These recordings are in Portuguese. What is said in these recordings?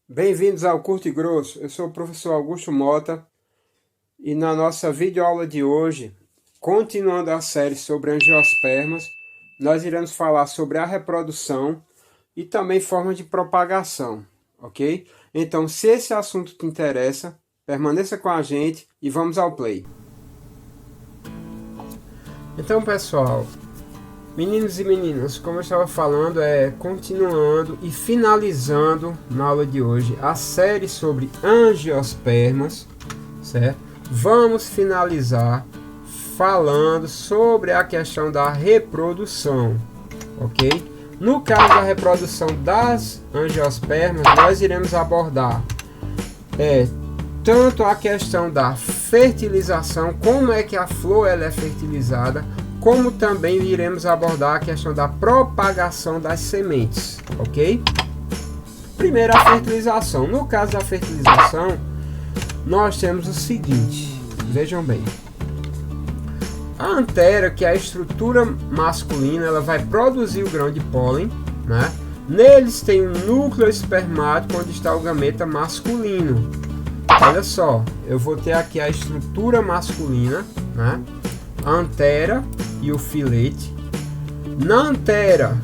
Bem-vindos ao Curto e Grosso. Eu sou o professor Augusto Mota e na nossa videoaula de hoje, continuando a série sobre angiospermas, nós iremos falar sobre a reprodução e também formas de propagação, ok? Então, se esse assunto te interessa, permaneça com a gente e vamos ao play. Então, pessoal, meninos e meninas, como eu estava falando, continuando e finalizando na aula de hoje a série sobre angiospermas, certo? Vamos finalizar falando sobre a questão da reprodução, ok? No caso da reprodução das angiospermas, nós iremos abordar tanto a questão da fertilização, como é que a flor ela é fertilizada, como também iremos abordar a questão da propagação das sementes, ok? Primeiro, a fertilização. No caso da fertilização, nós temos o seguinte, vejam bem. A antera, que é a estrutura masculina, ela vai produzir o grão de pólen, né? Neles tem um núcleo espermático onde está o gameta masculino. Olha só, eu vou ter aqui a estrutura masculina, né? A antera e o filete. Na antera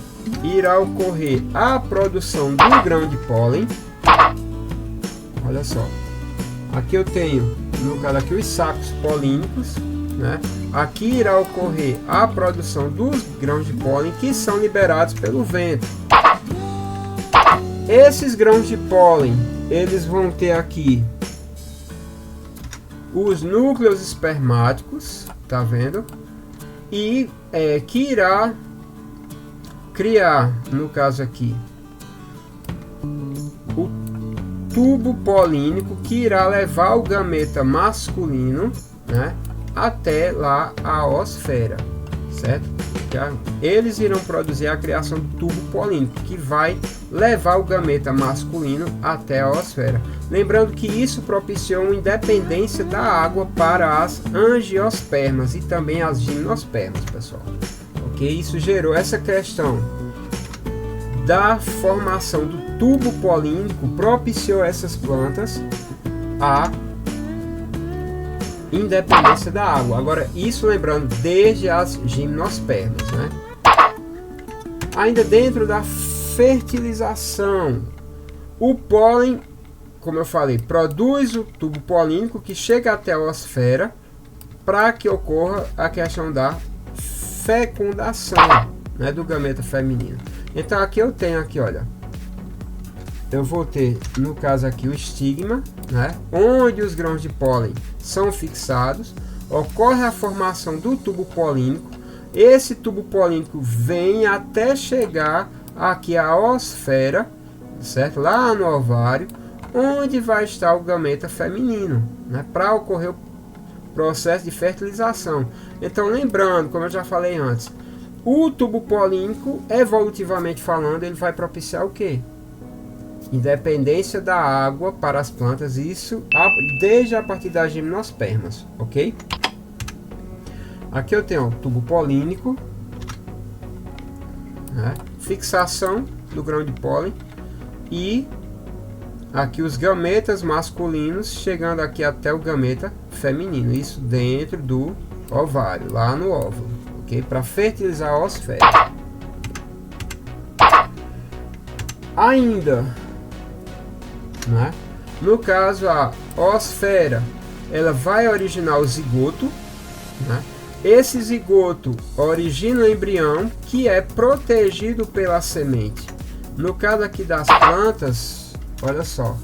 irá ocorrer a produção do grão de pólen. Olha só, aqui eu tenho, no caso aqui, os sacos polínicos, né? Aqui irá ocorrer a produção dos grãos de pólen que são liberados pelo vento. Esses grãos de pólen, eles vão ter aqui os núcleos espermáticos, tá vendo? E que irá criar, no caso aqui, o tubo polínico que irá levar o gameta masculino, né, até lá a oosfera, certo? Eles irão produzir a criação do tubo polínico que vai levar o gameta masculino até a oosfera. Lembrando que isso propiciou uma independência da água para as angiospermas e também as gimnospermas, pessoal. Ok? Isso gerou essa questão da formação do tubo polínico, propiciou essas plantas a independência da água. Agora, isso lembrando desde as gimnospermas, né? Ainda dentro da fertilização, o pólen, como eu falei, produz o tubo polínico que chega até a oosfera para que ocorra a questão da fecundação, né, do gameta feminino. Então aqui eu tenho aqui, olha, eu vou ter, no caso aqui, o estigma, né, onde os grãos de pólen são fixados, ocorre a formação do tubo polínico. Esse tubo polínico vem até chegar aqui à oosfera, certo? Lá no ovário, onde vai estar o gameta feminino, né, para ocorrer o processo de fertilização. Então, lembrando, como eu já falei antes, o tubo polínico, evolutivamente falando, ele vai propiciar o quê? Independência da água para as plantas, isso desde a partir das gimnospermas, ok? Aqui eu tenho o tubo polínico, né? Fixação do grão de pólen e aqui os gametas masculinos chegando aqui até o gameta feminino, isso dentro do ovário, lá no óvulo, ok? Para fertilizar a oosfera. Ainda, né? No caso, a oosfera ela vai originar o zigoto, né? Esse zigoto origina o embrião que é protegido pela semente. No caso aqui das plantas, olha só,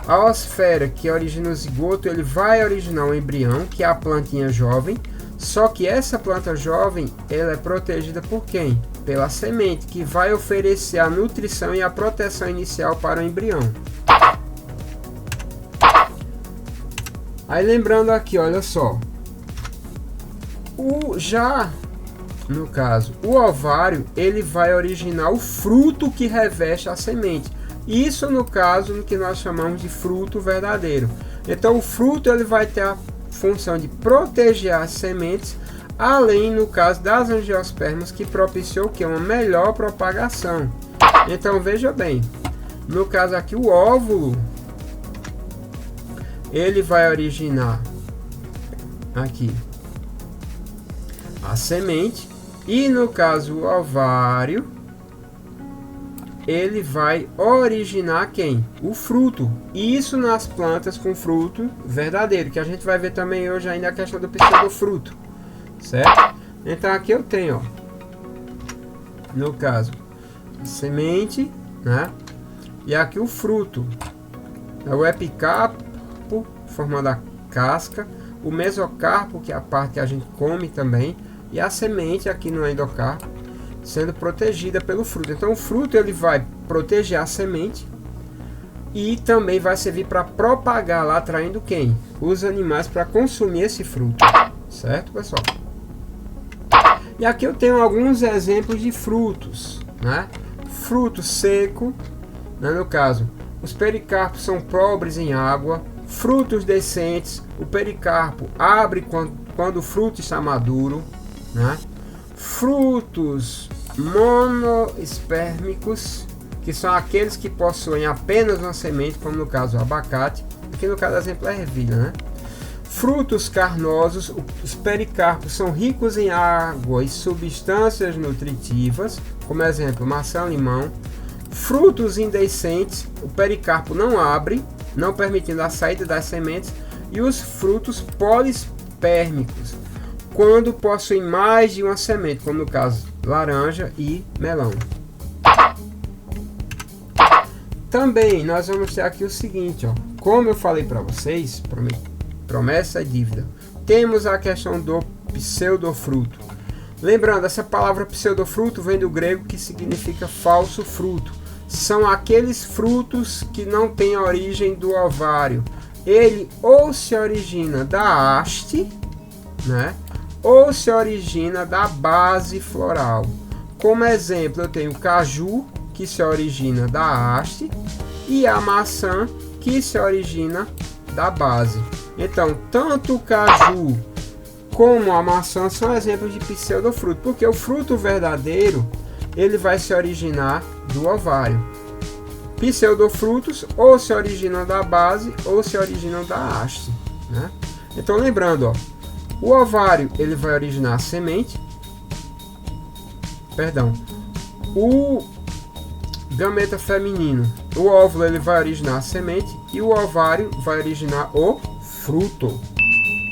a oosfera que origina o zigoto, ele vai originar um embrião que é a plantinha jovem, só que essa planta jovem ela é protegida por quem? Pela semente, que vai oferecer a nutrição e a proteção inicial para o embrião. Aí lembrando aqui, olha só, no caso, o ovário, ele vai originar o fruto que reveste a semente. Isso no caso no que nós chamamos de fruto verdadeiro. Então o fruto ele vai ter a função de proteger as sementes, além no caso das angiospermas que propiciou que uma melhor propagação. Então veja bem, No caso aqui, o óvulo, ele vai originar aqui a semente, e no caso o ovário, ele vai originar quem? O fruto. Isso nas plantas com fruto verdadeiro, que a gente vai ver também hoje ainda a questão do pseudofruto, certo? Então aqui eu tenho, ó, no caso, a semente, né? E aqui o fruto, é o epicarpo, formando a casca, o mesocarpo, que é a parte que a gente come também, e a semente aqui no endocarpo, sendo protegida pelo fruto. Então o fruto ele vai proteger a semente e também vai servir para propagar lá, atraindo quem? Os animais para consumir esse fruto, certo, pessoal? E aqui eu tenho alguns exemplos de frutos, né? Fruto seco, né? No caso, os pericarpos são pobres em água. Frutos decentes, o pericarpo abre quando o fruto está maduro, né? Frutos monoespérmicos, que são aqueles que possuem apenas uma semente, como no caso o abacate, aqui no caso exemplo é a ervilha, né? Frutos carnosos, os pericarpos são ricos em água e substâncias nutritivas, como exemplo maçã, limão. Frutos indecentes, o pericarpo não abre, não permitindo a saída das sementes, e os frutos polispérmicos, quando possuem mais de uma semente, como no caso laranja e melão. Também nós vamos ter aqui o seguinte, ó, como eu falei para vocês, promessa e dívida, temos a questão do pseudofruto. Lembrando, essa palavra pseudofruto vem do grego, que significa falso fruto. São aqueles frutos que não têm origem do ovário. Ele ou se origina da haste, né? Ou se origina da base floral. Como exemplo, eu tenho o caju, que se origina da haste, e a maçã, que se origina da base. Então, tanto o caju como a maçã são exemplos de pseudofruto, porque o fruto verdadeiro, ele vai se originar do ovário. Pseudofrutos ou se originam da base ou se originam da haste, né? Então, lembrando, ó, o ovário ele vai originar a semente, o gameta feminino, o óvulo ele vai originar a semente e o ovário vai originar o fruto.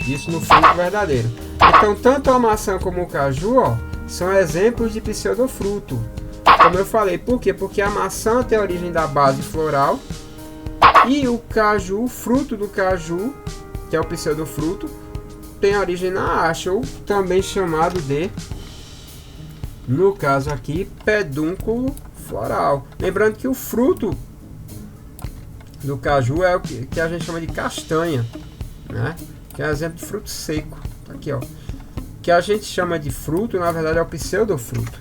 Isso no fruto verdadeiro. Então, tanto a maçã como o caju, ó, são exemplos de pseudofruto. Como eu falei, por quê? Porque a maçã tem a origem da base floral e o caju, o fruto do caju, que é o pseudofruto, tem a origem na haste, ou também chamado de, no caso aqui, pedúnculo floral. Lembrando que o fruto do caju é o que a gente chama de castanha, né? Que é um exemplo de fruto seco. Tá aqui, ó. Que a gente chama de fruto, na verdade é o pseudofruto.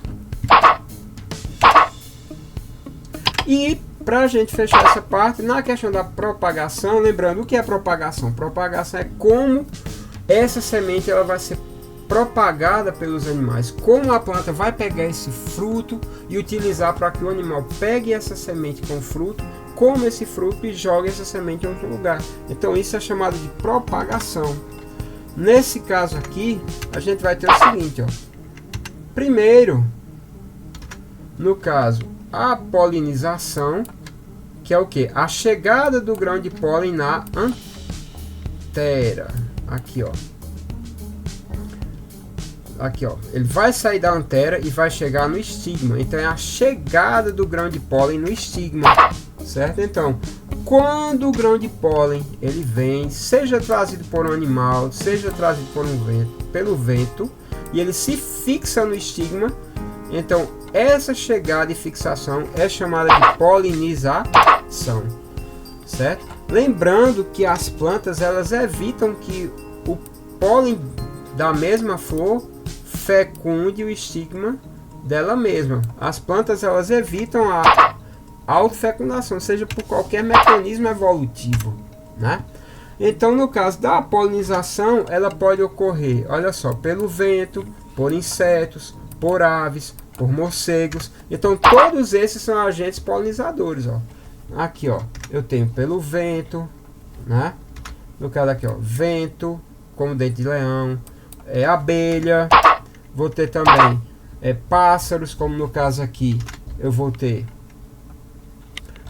E para a gente fechar essa parte, na questão da propagação, lembrando o que é propagação? Propagação é como essa semente ela vai ser propagada pelos animais. Como a planta vai pegar esse fruto e utilizar para que o animal pegue essa semente com fruto, como esse fruto e joga essa semente em outro lugar. Então isso é chamado de propagação. Nesse caso aqui, a gente vai ter o seguinte, ó. Primeiro, no caso, a polinização, que é o que? A chegada do grão de pólen na antera. Aqui, ó. Aqui, ó. Ele vai sair da antera e vai chegar no estigma. Então é a chegada do grão de pólen no estigma, certo? Então, quando o grão de pólen ele vem, seja trazido por um animal, seja trazido por pelo vento, e ele se fixa no estigma, então essa chegada e fixação é chamada de polinização, certo? Lembrando que as plantas elas evitam que o pólen da mesma flor fecunde o estigma dela mesma. As plantas elas evitam a autofecundação, seja por qualquer mecanismo evolutivo, né? Então, no caso da polinização, ela pode ocorrer, olha só, pelo vento, por insetos, por aves, por morcegos. Então, todos esses são agentes polinizadores, ó. Aqui, ó, eu tenho pelo vento, né? No caso aqui, ó, vento, como dente de leão, abelha. Vou ter também pássaros, como no caso aqui, eu vou ter,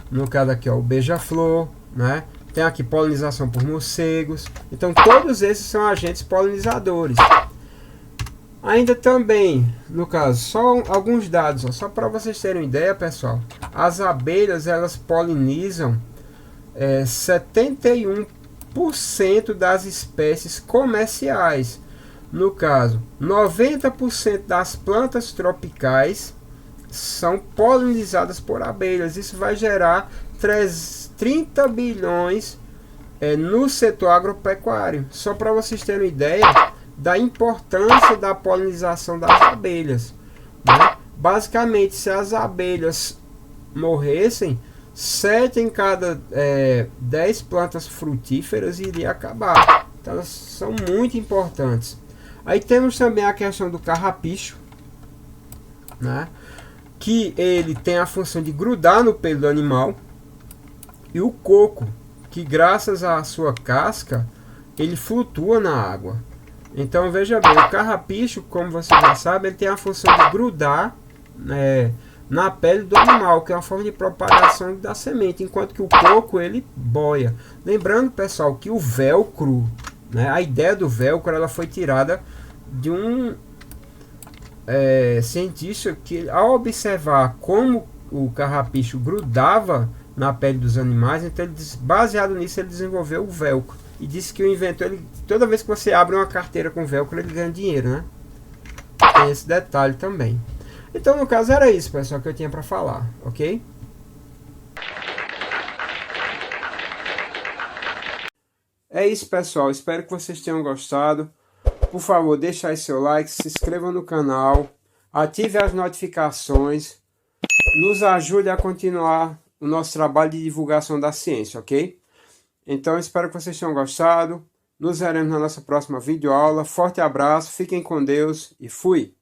no caso aqui, ó, o beija-flor, né? Tem aqui polinização por morcegos. Então todos esses são agentes polinizadores. Ainda também, no caso, só alguns dados, ó, só para vocês terem uma ideia, pessoal. As abelhas, elas polinizam 71% das espécies comerciais. No caso, 90% das plantas tropicais são polinizadas por abelhas. Isso vai gerar 30 bilhões no setor agropecuário. Só para vocês terem uma ideia da importância da polinização das abelhas, né? Basicamente, se as abelhas morressem, 7 em cada 10 plantas frutíferas iria acabar. Então elas são muito importantes. Aí temos também a questão do carrapicho, né? Que ele tem a função de grudar no pelo do animal. E o coco, que graças à sua casca, ele flutua na água. Então veja bem, o carrapicho, como você já sabe, ele tem a função de grudar na pele do animal, que é uma forma de propagação da semente, enquanto que o coco ele boia. Lembrando, pessoal, que o velcro, né, a ideia do velcro, ela foi tirada de um cientista que, ao observar como o carrapicho grudava na pele dos animais, então ele, baseado nisso, ele desenvolveu o velcro. E disse que o inventor, toda vez que você abre uma carteira com velcro, ele ganha dinheiro, né? Tem esse detalhe também. Então, no caso, era isso, pessoal, que eu tinha para falar, ok? É isso, pessoal. Espero que vocês tenham gostado. Por favor, deixe aí seu like, se inscreva no canal, ative as notificações, nos ajude a continuar o nosso trabalho de divulgação da ciência, ok? Então, espero que vocês tenham gostado. Nos veremos na nossa próxima videoaula. Forte abraço, fiquem com Deus e fui!